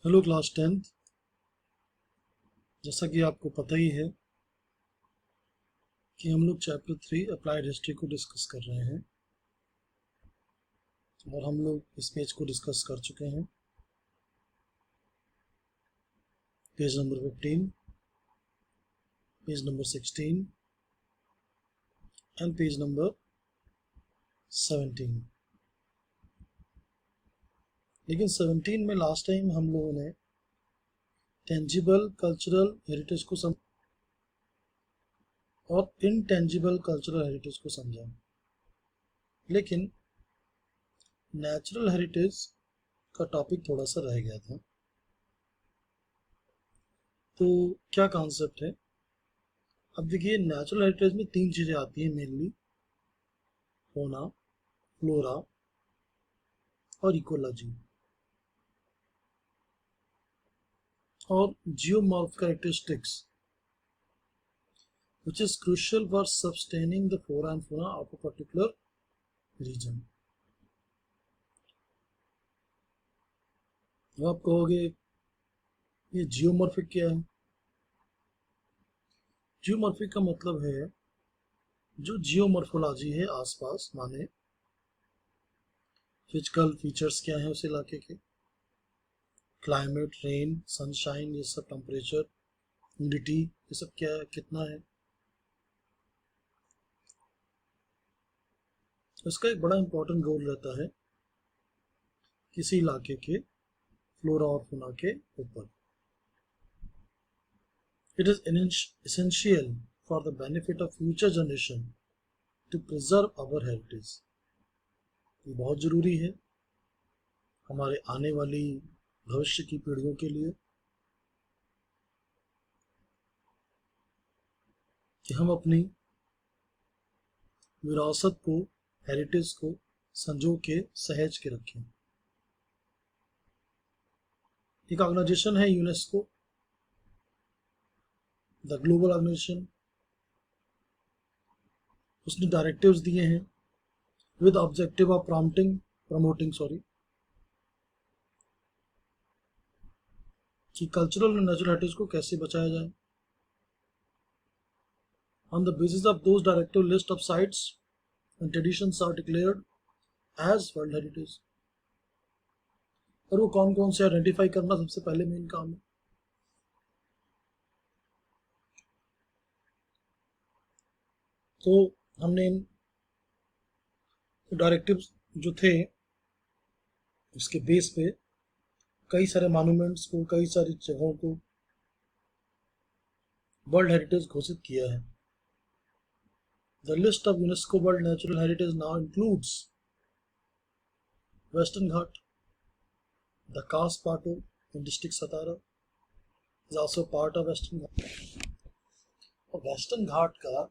Hello class 10th। जैसा कि आपको पता ही है कि हम लोग चैप्टर 3 अप्लाइड हिस्ट्री को डिस्कस कर रहे हैं और हम लोग इस पेज को डिस्कस कर चुके हैं। Page number 15, page number 16 and page number 17। लेकिन 17 में लास्ट टाइम हम लोगों ने टेंजिबल कल्चरल हेरिटेज को और इनटेंजिबल कल्चरल हेरिटेज को समझा, लेकिन नेचुरल हेरिटेज का टॉपिक थोड़ा सा रह गया था। तो क्या कॉन्सेप्ट है? अब देखिए, नेचुरल हेरिटेज में 3 चीज़ें आती हैं मेनली: फोना, फ्लोरा और इकोलॉजी, और जियोमॉर्फ characteristics which is crucial for sustaining the flora and fauna of a particular region। अब आप कहोगे ये जियोमॉर्फिक क्या है? जियोमॉर्फिक का मतलब है जो जियोमॉर्फोलॉजी है आसपास, माने फिजिकल फीचर्स क्या है उस इलाके के, क्लाइमेट, रेन, सनशाइन, ये सब, टेम्परेचर, ह्यूमिडिटी, ये सब क्या है, कितना है। इसका एक बड़ा इंपॉर्टेंट रोल रहता है किसी इलाके के फ्लोरा और फौना के ऊपर। It is essential for the benefit of future generation to preserve our heritage। ये बहुत ज़रूरी है हमारे आने वाली भविष्य की पीढ़ियों के लिए कि हम अपनी विरासत को, हेरिटेज को संजो के, सहेज के रखें। एक ऑर्गेनाइजेशन है यूनेस्को, द ग्लोबल ऑर्गेनाइजेशन। उसने डायरेक्टिव्स दिए हैं विद ऑब्जेक्टिव ऑफ प्रमोटिंग कि कल्चरल और नेचुरल हेरिटेज को कैसे बचाया जाए। On the basis of those directive, list of sites and traditions are declared as World Heritage। और वो कौन कौन से आइडेंटिफाई करना सबसे पहले मेन काम है। तो हमने इन डायरेक्टिव्स जो थे उसके बेस पे कई सारे मॉन्यूमेंट्स को, कई सारी जगहों को वर्ल्ड हेरिटेज घोषित किया है। The list of UNESCO world natural heritage now includes western Ghat, the Kaas plateau in district Satara is also part of western Ghat. और वेस्टर्न घाट का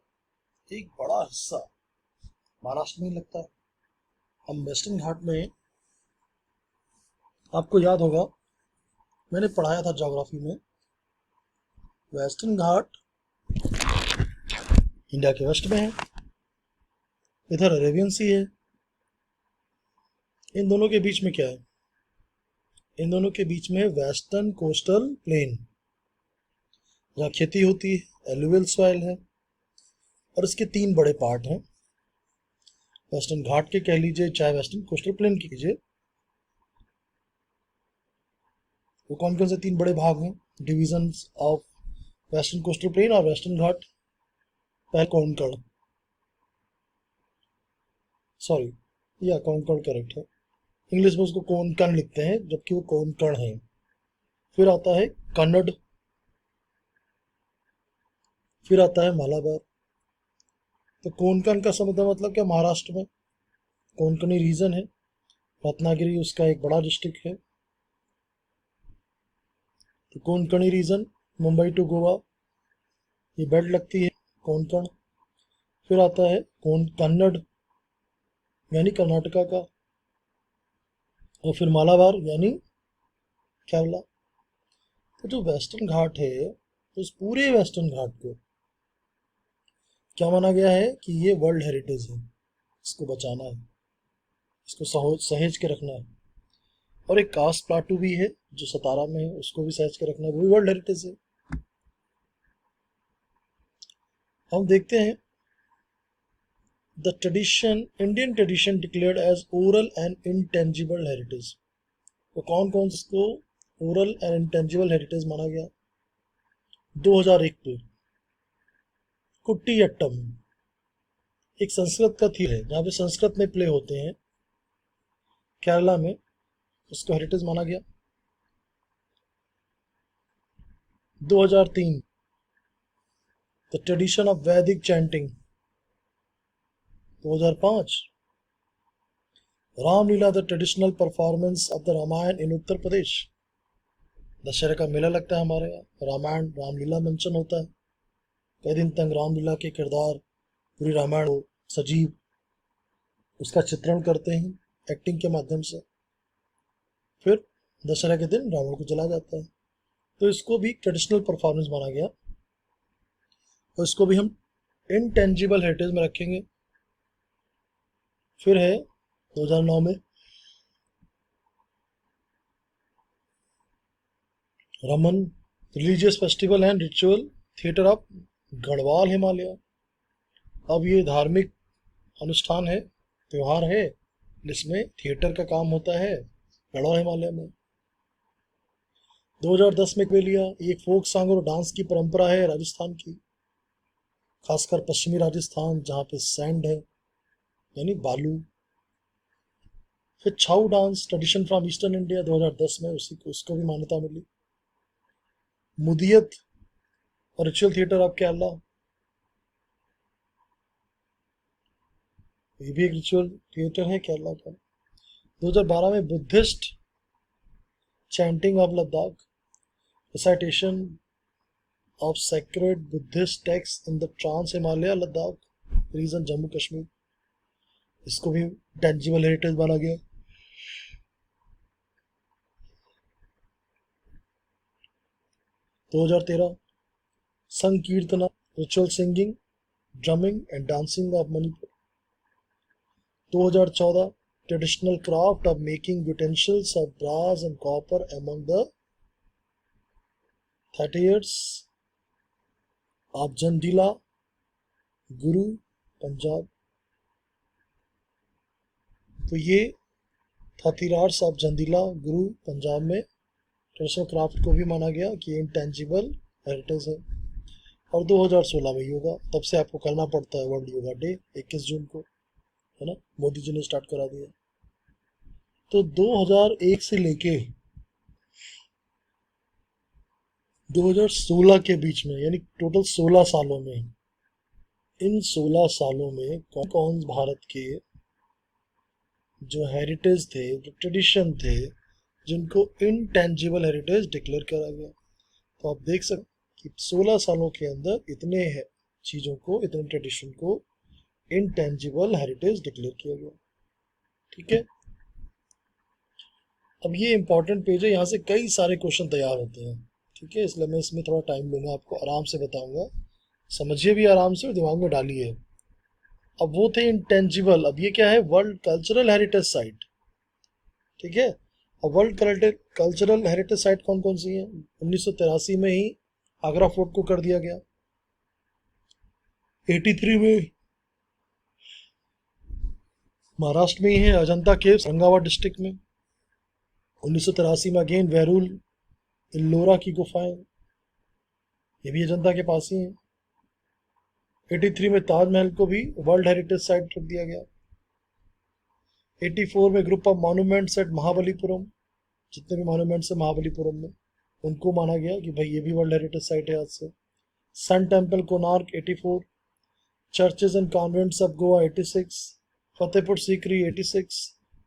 एक बड़ा हिस्सा महाराष्ट्र में लगता है। हम वेस्टर्न घाट में, आपको याद होगा मैंने पढ़ाया था ज्योग्राफी में, वेस्टर्न घाट इंडिया के वेस्ट में है, इधर अरेबियन सी है। इन दोनों के बीच में क्या है? इन दोनों के बीच में वेस्टर्न कोस्टल प्लेन, जहाँ खेती होती है, एलुवियल सॉइल है, और इसके 3 बड़े पार्ट हैं। वेस्टर्न घाट के कह लीजिए, चाहे वेस्टर्न कोस्टल प्लेन की कीजिए, वो कौन कौन से 3 बड़े भाग हैं, divisions of western coastal plain और वेस्टर्न घाट? पहले कोंकण, सॉरी या कोंकण करेक्ट है, इंग्लिश में उसको कोंकण लिखते हैं जबकि वो कोंकण है। फिर आता है कन्नड़, फिर आता है मालाबार। तो कोंकण का समुद्र मतलब क्या? महाराष्ट्र में कोंकणी रीजन है, रत्नागिरी उसका एक बड़ा डिस्ट्रिक्ट है। तो कोंकणी रीजन, मुंबई टू गोवा, ये बेल्ट लगती है कोंकण। फिर आता है कन्नड़ यानी कर्नाटका का, और फिर मालाबार यानी केरला। तो जो वेस्टर्न घाट है, उस पूरे वेस्टर्न घाट को क्या माना गया है कि ये वर्ल्ड हेरिटेज है, इसको बचाना है, इसको सहेज के रखना है। और एक कास्ट प्लाटू भी है जो सतारा में है, उसको भी सहज के रखना, वो भी वर्ल्ड हेरिटेज है। हम देखते हैं the tradition, Indian tradition declared as oral and intangible heritage. तो कौन कौन इसको ओरल एंड इंटेंजिबल हेरिटेज माना गया? 2001 पे कुट्टियट्टम, एक संस्कृत का थीम है जहाँ पे संस्कृत में प्ले होते हैं केरला में, उसको हेरिटेज माना गया। 2003 the tradition of Vedic chanting. 2005 Ramlila the traditional performance of the Ramayana in Uttar Pradesh. Dussehra का मेला लगता है हमारे यहाँ, रामायण रामलीला मेंशन होता है, कई दिन तक रामलीला के किरदार पूरी रामायण को सजीव उसका चित्रण करते हैं एक्टिंग के माध्यम से, फिर दशहरा के दिन रावण को जला जाता है। तो इसको भी ट्रेडिशनल परफॉर्मेंस माना गया और इसको भी हम इनटेंजिबल हेरिटेज में रखेंगे। फिर है 2009 में Raman religious festival and ritual theatre of Garhwal Himalaya. अब ये धार्मिक अनुष्ठान है, त्योहार है, जिसमें थिएटर का काम होता है गढ़वाल हिमालय में। 2010 में क्वेलिया, ये फोक सॉन्ग और डांस की परंपरा है राजस्थान की, खासकर पश्चिमी राजस्थान जहाँ पे सैंड है यानी बालू। फिर Chhau dance tradition from eastern India 2010 में उसी को उसको भी मान्यता मिली। मुदियत और रिचुअल थिएटर ऑफ केरला, ये भी एक रिचुअल थिएटर है केरला का। 2012 में Buddhist chanting of Ladakh, recitation of sacred Buddhist text in the trans Himalaya Ladakh region Jammu Kashmir, इसको भी टेंजिबल हेरिटेज माना गया। दो 2013 Sankirtana ritual singing drumming and dancing of Manipur. 2014 traditional craft of making utensils of brass and copper among the Thatheras of Jandiala Guru Punjab. तो ये थातीरार्स of जंदीला गुरु पंजाब में traditional craft को भी माना गया कि इंटेंजिबल हेरिटेज है। और 2016 में योगा, तब से आपको करना पड़ता है वर्ल्ड योगा डे 21 जून को, है ना, मोदी जी ने स्टार्ट करा दिया। तो 2001 से लेके 2016 के बीच में यानी टोटल 16 सालों में, इन 16 सालों में कौन कौन भारत के जो हेरिटेज थे, जो ट्रेडिशन थे, जिनको इनटेंजिबल हेरिटेज डिक्लेयर करा गया। तो आप देख सकते कि 16 सालों के अंदर इतने चीज़ों को, इतने ट्रेडिशन को इनटेंजिबल हेरिटेज डिक्लेयर किया गया। ठीक है, अब ये इंपॉर्टेंट पेज है, यहाँ से कई सारे क्वेश्चन तैयार होते हैं। ठीक है, इसलिए मैं इसमें थोड़ा टाइम लूँगा, आपको आराम से बताऊँगा, समझिए भी आराम से और दिमाग में डालिए। अब वो थे इंटेंजिबल, अब ये क्या है, वर्ल्ड कल्चरल हेरिटेज साइट। ठीक है, अब वर्ल्ड कल्चरल हेरिटेज साइट कौन कौन सी है? 1983 में ही आगरा फोर्ट को कर दिया गया, 83 में महाराष्ट्र में ही है अजंता केव्स औरंगाबाद डिस्ट्रिक्ट में, 1983 में अगेन वैरूल इल्लोरा की गुफाएं, ये भी अजंता के पास ही है। 83 में ताजमहल को भी वर्ल्ड हेरिटेज साइट रख दिया गया। 84 में group of monuments eight Mahabalipuram, जितने भी मॉन्यूमेंट्स है महाबलीपुरम में, उनको माना गया कि भाई ये भी वर्ल्ड हेरिटेज साइट है आज से। Sun temple Konark 84, churches and convents of Goa 86, Fatehpur Sikri 86,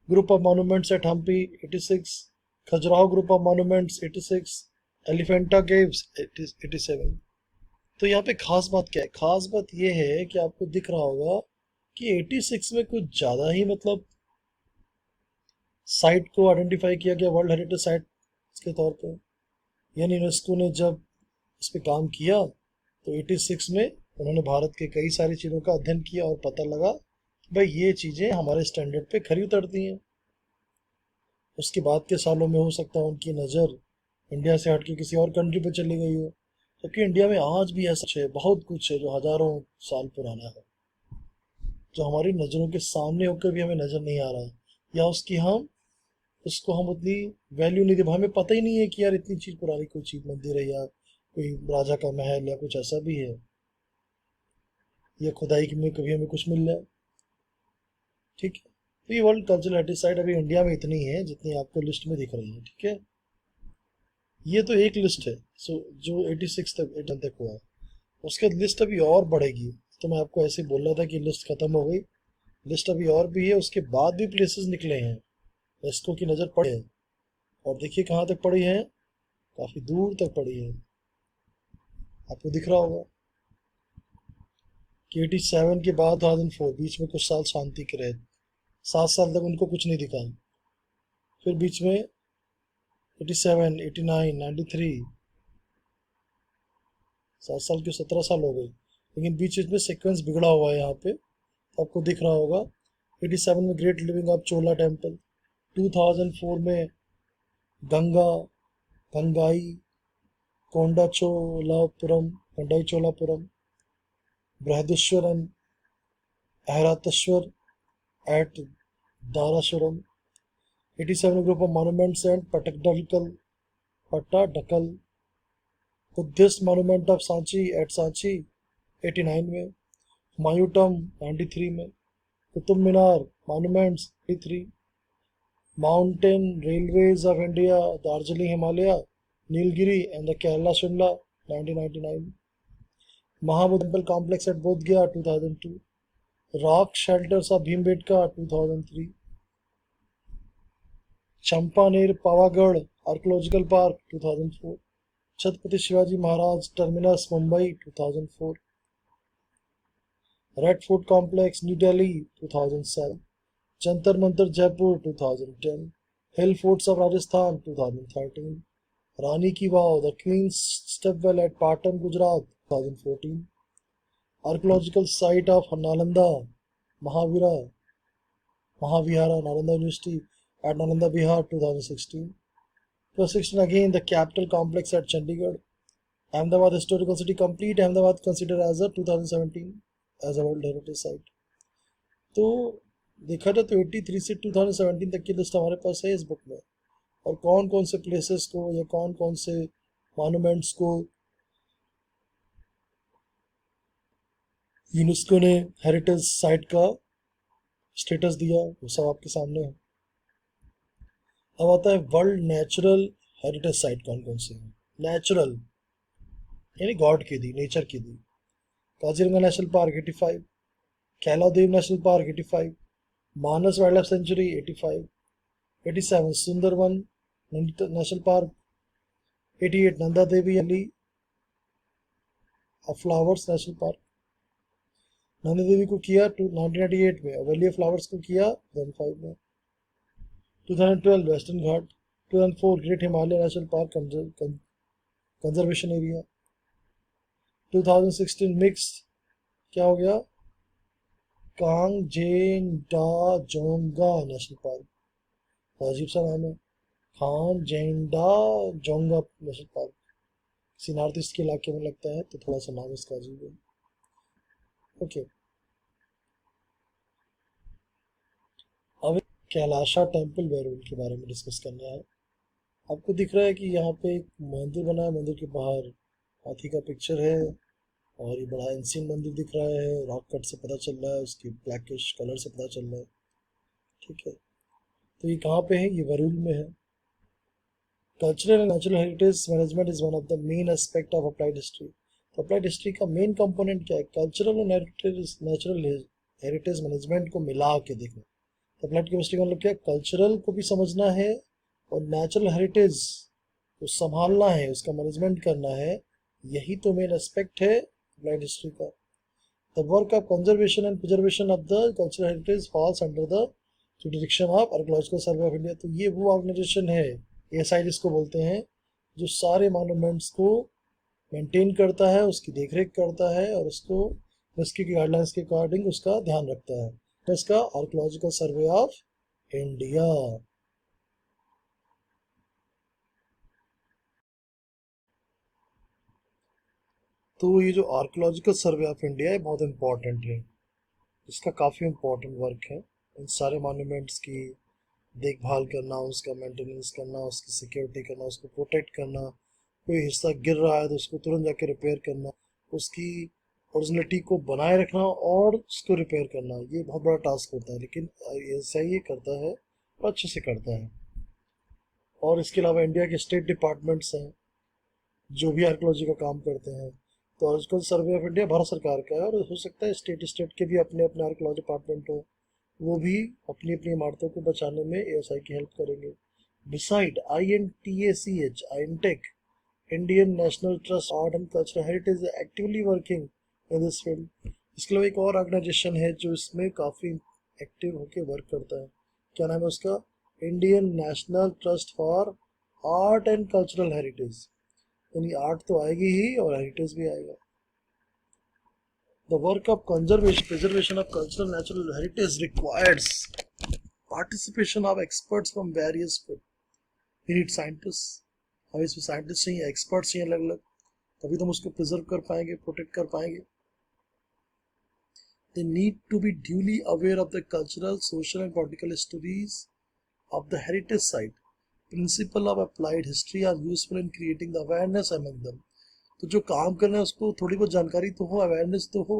group of monuments at Hampi 86, Khajuraho group of monuments 86, Elephanta caves 87। तो यहाँ पे खास बात क्या है? खास बात ये है कि आपको दिख रहा होगा कि 86 में कुछ ज़्यादा ही मतलब साइट को आइडेंटिफाई किया गया वर्ल्ड हेरिटेज साइट के तौर पे। यानी यूनेस्को ने जब इस पे काम किया तो 86 में उन्होंने भारत के कई सारी चीज़ों का अध्ययन किया और पता लगा कि भाई ये चीज़ें हमारे स्टैंडर्ड पे खरी उतरती हैं। उसके बाद के सालों में हो सकता है उनकी नज़र इंडिया से हट के किसी और कंट्री पे चली गई हो। जबकि इंडिया में आज भी ऐसा है, बहुत कुछ है जो हज़ारों साल पुराना है, जो हमारी नज़रों के सामने होकर भी हमें नज़र नहीं आ रहा है, या उसको हम उतनी वैल्यू नहीं दे, हमें पता ही नहीं है कि यार इतनी चीज़ पुरानी कोई चीज़ मंदिर है, या कोई राजा का महल या कुछ ऐसा भी है, या खुदाई में कभी हमें कुछ मिल जाए। ठीक है, तो ये वर्ल्ड कल्चरल हेरिटेज साइट अभी इंडिया में इतनी है जितनी आपको लिस्ट में दिख रही है। ठीक है, ये तो एक लिस्ट है। सो जो 86 तक 80 तक हुआ है, उसके बाद लिस्ट अभी और बढ़ेगी। तो मैं आपको ऐसे बोल रहा था कि लिस्ट खत्म हो गई, लिस्ट अभी और भी है, उसके बाद भी प्लेसेस निकले हैं, इसको की नज़र पड़े है। और देखिए कहाँ तक पड़ी है, काफ़ी दूर तक पड़ी है, आपको दिख रहा होगा कि 87 के बाद 2004 बीच में कुछ साल शांति के रहे, 7 साल तक उनको कुछ नहीं दिखा। फिर बीच में 87, 89, 93, 7 साल के 17 साल हो गए, लेकिन बीच में सीक्वेंस बिगड़ा हुआ है यहाँ पे, तो आपको दिख रहा होगा। 87 में great living of Chola temple, 2004 में Ganga Gangai Kondacholapuram Kondai Cholapuram, Brihadeeswaran Airateshwara at Darasuram. 87 group of monuments and Pattadakal Buddhist monument of Sanchi at Sanchi 89 में, हुमायूं 93 में, Qutub Minar monuments 83, mountain railways of India Darjeeling Himalaya Nilgiri and the Kerala Shimla 1999, Mahabodhi temple complex at Bodh Gaya 2002, rock shelters of Bhimbetka 2003, Champaner Pavagadh archaeological park 2004, Chhatrapati Shivaji Maharaj Terminus Mumbai 2004, Red Fort complex New Delhi 2007, Jantar Mantar Jaipur 2010, hill forts of Rajasthan 2013, Rani की Vav the queen's stepwell at Patan Gujarat 2014, archaeological site of Nalanda Mahavira Mahavihara Nalanda university at Nalanda Bihar 2016. 2016 again the capital complex at Chandigarh. Ahmedabad historical city complete. Ahmedabad considered as a 2017 as a World Heritage Site. तो देखा जाए तो 83 से 2017 तक की list हमारे पास है इस बुक में, और कौन कौन से प्लेसेस को या कौन कौन से मॉन्यूमेंट्स को यूनेस्को ने हेरिटेज साइट का स्टेटस दिया, वो सब आपके सामने है। अब आता है वर्ल्ड नेचुरल हेरिटेज साइट कौन कौन से हैं। नेचुरल यानी गॉड की दी, नेचर की दी। Kaziranga national park 85, Keoladeo national park 85, Manas wild life sanctuary 85, 87 Sundarban national park, 88 Nanda Devi valley of flowers national park. Nanda Devi को किया 1998 में, वैली ऑफ फ्लावर्स को किया 2005 में। 2012 वेस्टर्न घाट, 2004 great Himalaya national park conservation area, 2016 mix क्या हो गया कांगजेंडाजोंगा नेशनल पार्क, अजीब सा नाम है, खानजेंडाजोंगा नेशनल पार्क, किसी नॉर्थ ईस्ट के इलाके में लगता है, तो थोड़ा सा नाम इसका अजीब है। ओके, अब कैलाशा टेम्पल वेरूल के बारे में डिस्कस करना है। आपको दिख रहा है कि यहाँ पे एक मंदिर बना है, मंदिर के बाहर हाथी का पिक्चर है, और ये बड़ा एंशियंट मंदिर दिख रहा है, रॉक कट से पता चल रहा है, उसकी ब्लैकिश कलर से पता चल रहा है। ठीक है, तो ये कहाँ पे है, ये वेरूल में है। Cultural and natural heritage management is one of the main aspect of applied history. तो अप्लाइड हिस्ट्री का मेन कंपोनेंट क्या है, कल्चरल और नेचुरल हेरिटेज मैनेजमेंट को मिला के देखना। अप्लाइड केमिस्ट्री का मतलब क्या, कल्चरल को भी समझना है और नेचुरल हेरिटेज को संभालना है, उसका मैनेजमेंट करना है, यही तो मेन एस्पेक्ट है अप्लाइड हिस्ट्री का। The work of conservation and preservation of the cultural heritage falls under the jurisdiction of archaeological survey of India. तो ये वो ऑर्गेनाइजेशन है, एएसआई जिसको बोलते हैं, जो सारे मॉन्यूमेंट्स को मेंटेन करता है, उसकी देखरेख करता है, और उसको उसकी गाइडलाइंस के अकॉर्डिंग उसका ध्यान रखता है। तो इसका आर्कियोलॉजिकल सर्वे ऑफ इंडिया। तो ये जो आर्कोलॉजिकल सर्वे ऑफ इंडिया है बहुत इम्पोर्टेंट है, इसका काफ़ी इम्पोर्टेंट वर्क है। इन सारे मॉन्यूमेंट्स की देखभाल करना, उसका मेंटेनेंस करना, उसकी सिक्योरिटी करना, उसको प्रोटेक्ट करना, कोई हिस्सा गिर रहा है तो उसको तुरंत जाके रिपेयर करना, उसकी ओरिजिनलिटी को बनाए रखना और उसको रिपेयर करना, ये बहुत बड़ा टास्क होता है, लेकिन ऐसा ये करता है और अच्छे से करता है। और इसके अलावा इंडिया के स्टेट डिपार्टमेंट्स हैं जो भी आर्कोलॉजी का काम करते हैं। तो archaeological survey of India Bharat सरकार का है, और हो सकता है स्टेट स्टेट के भी अपने अपने आर्कोलॉजी डिपार्टमेंट हो, वो भी अपनी अपनी इमारतों को बचाने में एएसआई की हेल्प करेंगे। Beside INTACH, INTEC, Indian national trust art and cultural heritage actively working in this field. इसके अलावा एक और ऑर्गेनाइजेशन है जो इसमें काफ़ी एक्टिव होकर वर्क करता है, क्या नाम है उसका? Indian national trust for art and cultural heritage. यानी आर्ट तो आएगी ही और हेरिटेज भी आएगा। The work of conservation preservation of cultural natural heritage requires participation of experts from various field. We need scientist, हमें इसमें साइंटिस्ट चाहिए, एक्सपर्ट्स चाहिए अलग अलग, तभी तो हम उसको प्रिजर्व कर पाएंगे, प्रोटेक्ट कर पाएंगे। They need to be duly aware of the cultural, social and political histories of the heritage site. Principle of applied history are useful in creating the awareness among them. तो जो काम करना है उसको थोड़ी बहुत जानकारी तो हो, अवेयरनेस तो हो।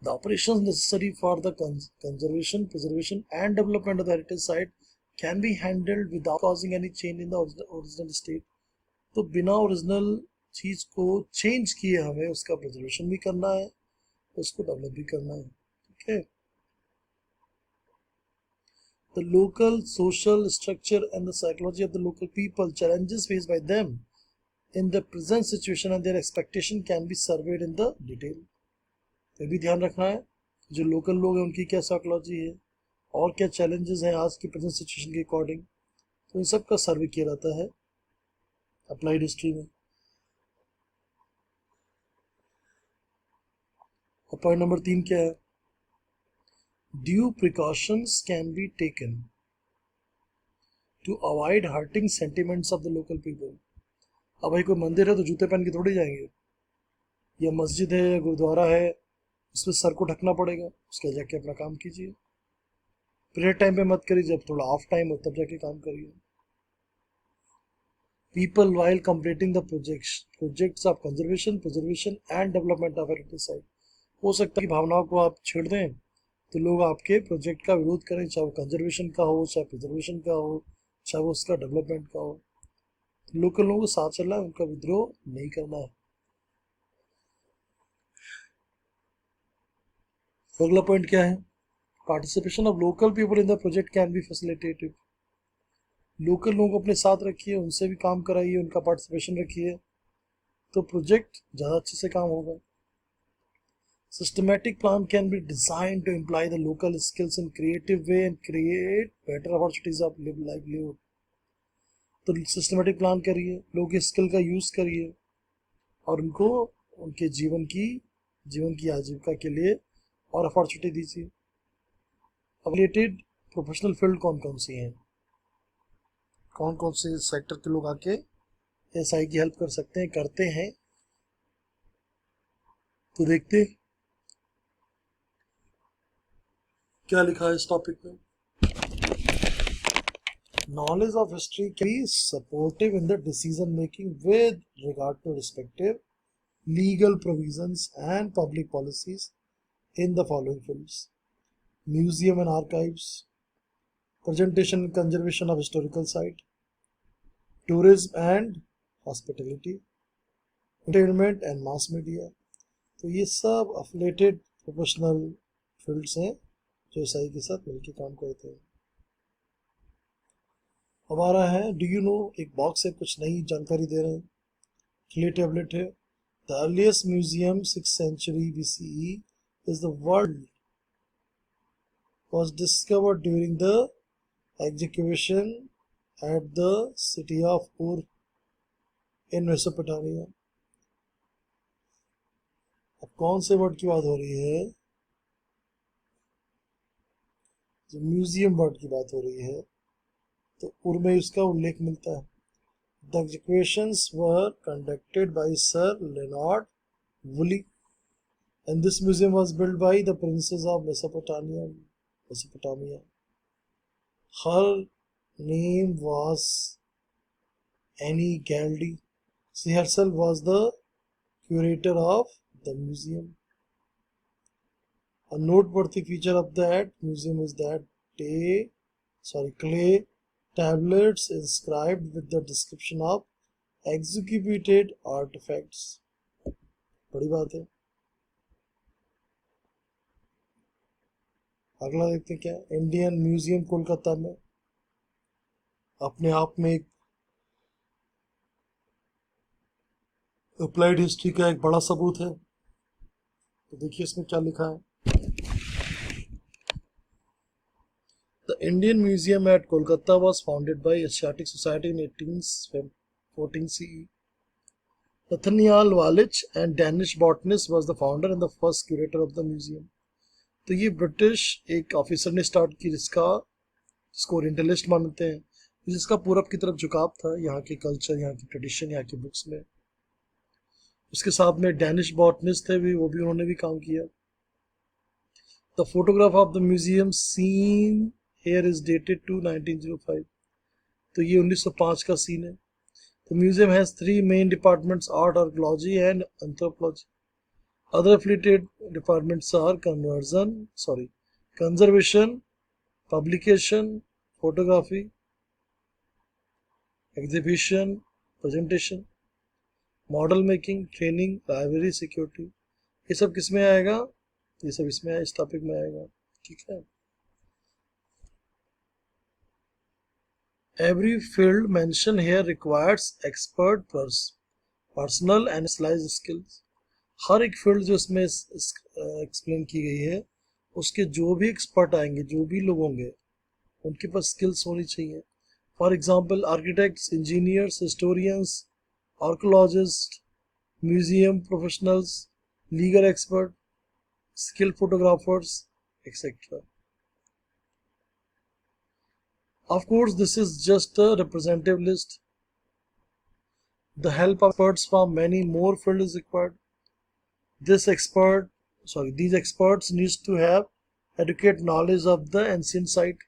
The operations necessary for the conservation, preservation and development of the heritage site can be handled without causing any change in the original state. तो बिना ओरिजिनल चीज को चेंज किए हमें उसका प्रिजर्वेशन भी करना है, उसको डेवलप भी करना है। ठीक है। The local social structure and the psychology of the local people, challenges faced by them in the present situation and their expectation can be surveyed in the detail. ये भी ध्यान रखना है जो लोकल लोग हैं उनकी क्या साइकोलॉजी है और क्या चैलेंजेस हैं आज की प्रेजेंट सिचुएशन के अकॉर्डिंग, तो इन सब का सर्वे किया जाता है अप्लाइड हिस्ट्री में। और पॉइंट नंबर 3 क्या है? Due precautions can be taken to avoid hurting sentiments of the local people. अब भाई कोई मंदिर है तो जूते पहन के थोड़ी जाएंगे, या मस्जिद है या गुरुद्वारा है उसमें सर को ढकना पड़ेगा, उसके जाके अपना काम कीजिए। प्रेयर टाइम पे मत करिए, जब थोड़ा ऑफ टाइम हो तब जाके काम करिए। People while completing the projects of conservation, preservation and development of heritage site. हो सकता है कि भावनाओं को आप छेड़ दें तो लोग आपके प्रोजेक्ट का विरोध करें, चाहे वो कंजर्वेशन का हो, चाहे प्रिजर्वेशन का हो, चाहे वो उसका डेवलपमेंट का हो। तो लोकल लोगों को साथ चलना है, उनका विद्रोह नहीं करना है। अगला पॉइंट क्या है? Participation of local people in the project can be facilitated. Local लोगों को अपने साथ रखिए, उनसे भी काम कराइए, उनका पार्टिसिपेशन रखिए, तो प्रोजेक्ट ज़्यादा अच्छे से काम होगा। Systematic plan can be designed to imply the local skills in creative way and create better opportunities of livelihood. तो सिस्टमेटिक प्लान करिए, लोगों के स्किल का यूज करिए और उनको उनके जीवन की आजीविका के लिए और अपॉर्चुनिटी दीजिए। रिलेटेड प्रोफेशनल फील्ड कौन कौन सी हैं, कौन कौन से सेक्टर के लोग आके एसआई की हेल्प कर सकते हैं, करते हैं, तो देखते क्या लिखा है इस टॉपिक में। Knowledge of history can be supportive in the decision making with regard to respective legal provisions and public policies in the following fields: museum and archives, presentation and conservation of historical site, tourism and hospitality, entertainment and mass media। तो ये सब affiliated professional fields हैं जो SI के साथ मिलकर काम करते हैं। हमारा है डू यू नो, एक बॉक्स है, कुछ नई जानकारी दे रहे हैं। क्ले टेबलेट है। The earliest museum 6th century BCE is the world was discovered during the excavation at the city of Ur in Mesopotamia। अब कौन से वर्ड की बात हो रही है? जो म्यूजियम वर्ड की बात हो रही है, तो उर में इसका उल्लेख मिलता है। The executions were conducted by Sir Leonard Woolley, and this museum was built by the princes of Mesopotamia. Her name was Annie Galdi. She herself was the curator of the museum. A noteworthy feature of that museum is that clay tablets inscribed with the description of executed artifacts. बड़ी बात है. अगला देखते हैं क्या. Indian museum Kolkata में अपने आप में एक अप्लाइड हिस्ट्री का एक बड़ा सबूत है. तो देखिए इसमें क्या लिखा है. The Indian Museum at Kolkata was founded by Asiatic Society in 1814 CE. Nathaniel Wallich and Danish botanist was the founder and the first curator of the museum. तो ये ब्रिटिश एक ऑफिसर ने स्टार्ट की जिसको ओरिएंटलिस्ट मानते हैं, जिसका पूरब की तरफ झुकाव था यहाँ के कल्चर, यहाँ की ट्रेडिशन, यहाँ की बुक्स में. उसके साथ में डैनिश बॉटनिस्ट थे भी, वो भी उन्होंने भी काम किया. The photograph of the museum seen here is dated to 1905. तो ये 1905 का सीन है. The museum has three main departments: art, archaeology, and anthropology. Other affiliated departments are conservation, publication, photography, exhibition, presentation, model making, training, library, security. ये सब किस में आएगा? ये सब इसमें इस टॉपिक में आएगा. ठीक है. Every field mentioned here requires expert personal and specialized skills. हर एक फील्ड जो इसमें एक्सप्लेन की गई है, उसके जो भी एक्सपर्ट आएंगे, जो भी लोग होंगे, उनके पास स्किल्स होनी चाहिए. For example architects, engineers, historians, archaeologists, museum professionals, legal expert, skilled photographers, etc. Of course, this is just a representative list. The help of experts from many more fields is required. These experts need to have adequate knowledge of the ancient site,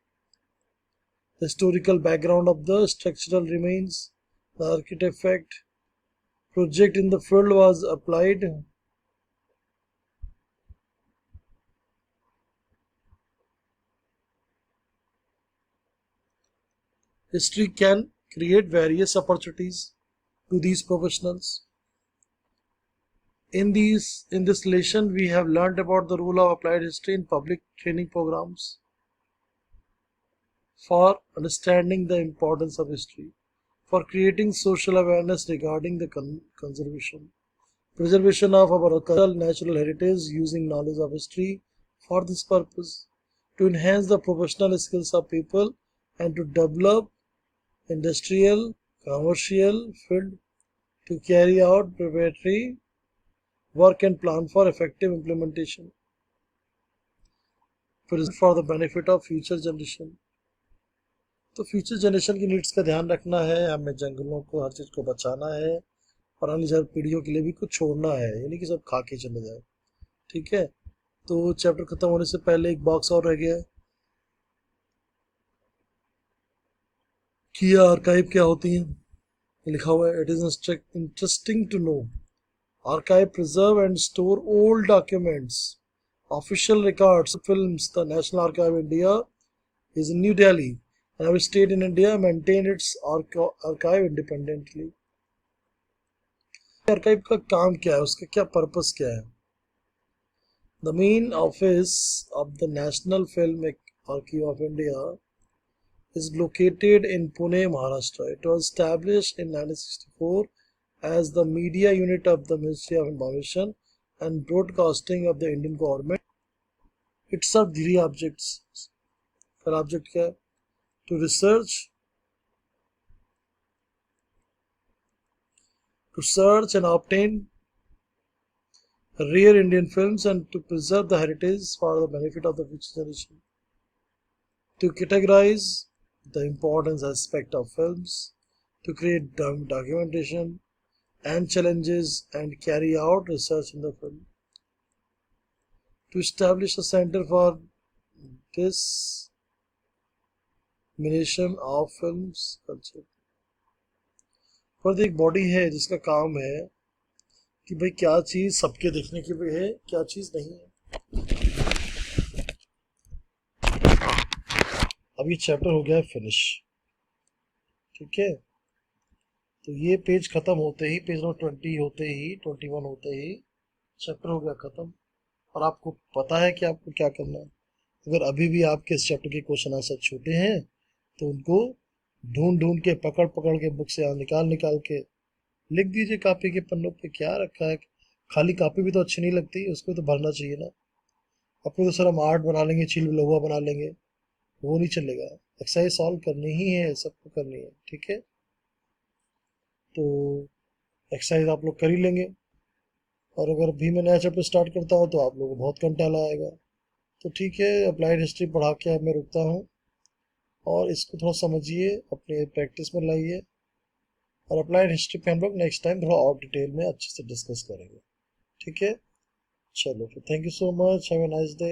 the historical background of the structural remains, the artifact project in the field was applied. History can create various opportunities to these professionals. In this lesson, we have learned about the role of applied history in public training programs for understanding the importance of history, for creating social awareness regarding the conservation, preservation of our cultural natural heritage using knowledge of history for this purpose, to enhance the professional skills of people and to develop industrial, commercial field, to carry out preparatory work and plan for effective implementation, for the benefit of future generation. तो future generation की needs का ध्यान रखना है, हमें जंगलों को, हर चीज़ को बचाना है और आने वाली पीढ़ियों के लिए भी कुछ छोड़ना है, यानी कि सब खा के चले जाए. ठीक है. तो चैप्टर खत्म होने से पहले एक बॉक्स और रह गया है कि आर्काइव क्या होती है. लिखा हुआ है, it is interesting to know archive preserve and store old documents, official records, films. The national archive India is in new Delhi and every state in India maintain its archive independently. Archive का काम क्या है, उसका क्या purpose क्या है? The main office of the National Film Archive of India is located in Pune, Maharashtra. It was established in 1964 as the media unit of the Ministry of Information and Broadcasting of the Indian government. It served three objects. फिर object क्या है? To search and obtain rare Indian films and to preserve the heritage for the benefit of the future generation. To categorize the important aspect of films, to create documentation and challenges and carry out research in the field, to establish a center for dissemination of films culture। पर एक body है जिसका काम है कि भाई क्या चीज सबके देखने की भी है, क्या चीज नहीं है। अब ये चैप्टर हो गया है फिनिश, ठीक है। तो ये पेज खत्म होते ही, पेज नंबर 20 होते ही, 21 होते ही चैप्टर हो गया खत्म। और आपको पता है कि आपको क्या करना है। अगर अभी भी आपके इस चैप्टर के क्वेश्चन आंसर छोटे हैं तो उनको ढूंढ ढूंढ के, पकड़ पकड़ के बुक से निकाल निकाल के लिख दीजिए कापी के पन्नों पे। क्या रखा है, खाली कापी भी तो अच्छी नहीं लगती, उसको तो भरना चाहिए ना। अपने तो सर हम आर्ट बना लेंगे, चील लोहा बना लेंगे, वो नहीं चलेगा। एक्सरसाइज सॉल्व करनी ही है, सबको करनी है, ठीक है। तो एक्सरसाइज आप लोग कर ही लेंगे। और अगर भी मैं नया चैप्टर स्टार्ट करता हूँ तो आप लोगों को बहुत कंटाला आएगा। तो ठीक है, अप्लाइड हिस्ट्री पढ़ा के अब मैं रुकता हूँ, और इसको थोड़ा समझिए, अपने प्रैक्टिस में लाइए। और अप्लाइड हिस्ट्री पे हम लोग नेक्स्ट टाइम थोड़ा और डिटेल में अच्छे से डिस्कस करेंगे, ठीक है। चलो फिर, thank you so much, have a nice day.